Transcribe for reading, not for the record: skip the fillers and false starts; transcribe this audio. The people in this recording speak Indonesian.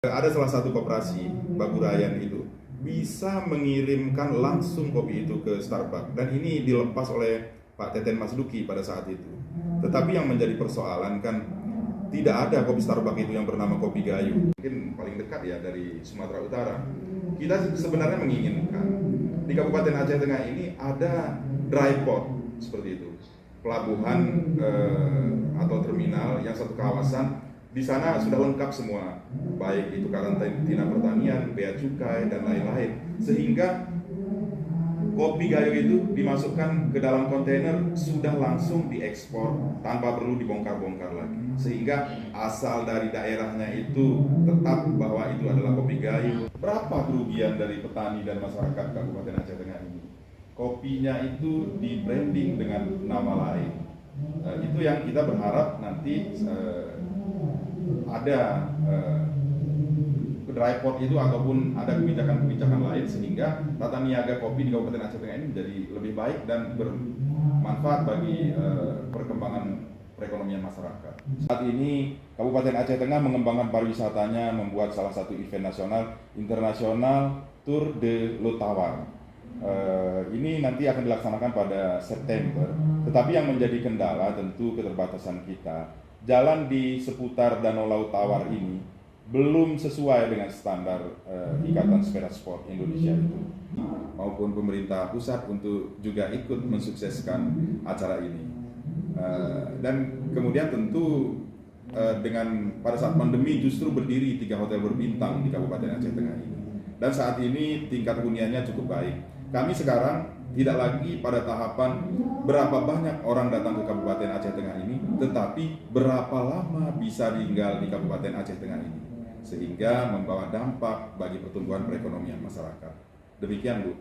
Ada salah satu koperasi, Bagurayan itu, bisa mengirimkan langsung kopi itu ke Starbucks. Dan ini dilepas oleh Pak Teten Mas Duki pada saat itu. Tetapi yang menjadi persoalan kan, tidak ada kopi Starbucks itu yang bernama kopi Gayo. Mungkin paling dekat ya dari Sumatera Utara. Kita sebenarnya menginginkan di Kabupaten Aceh Tengah ini ada dry port seperti itu. Pelabuhan atau terminal yang satu kawasan. Di sana sudah lengkap semua, baik itu karantina pertanian, bea cukai, dan lain-lain. Sehingga kopi Gayo itu dimasukkan ke dalam kontainer, sudah langsung diekspor tanpa perlu dibongkar-bongkar lagi. Sehingga asal dari daerahnya itu tetap bahwa itu adalah kopi Gayo. Berapa kerugian dari petani dan masyarakat Kabupaten Aceh Tengah ini? Kopinya itu di branding dengan nama lain. Itu yang kita berharap nanti ada dry port itu ataupun ada kebijakan-kebijakan lain sehingga tata niaga kopi di Kabupaten Aceh Tengah ini menjadi lebih baik dan bermanfaat bagi perkembangan perekonomian masyarakat. Saat ini Kabupaten Aceh Tengah mengembangkan pariwisatanya, membuat salah satu event nasional internasional Tour de Lotawar. Ini nanti akan dilaksanakan pada September, tetapi yang menjadi kendala tentu keterbatasan kita. Jalan di seputar Danau Laut Tawar ini belum sesuai dengan standar Ikatan Sepeda Sport Indonesia itu, maupun pemerintah pusat untuk juga ikut mensukseskan acara ini. Dan kemudian tentu dengan pada saat pandemi justru berdiri 3 hotel berbintang di Kabupaten Aceh Tengah ini. Dan saat ini tingkat huniannya cukup baik. Kami sekarang tidak lagi pada tahapan berapa banyak orang datang ke Kabupaten Aceh Tengah ini, tetapi berapa lama bisa tinggal di Kabupaten Aceh Tengah ini, sehingga membawa dampak bagi pertumbuhan perekonomian masyarakat. Demikian, Bu.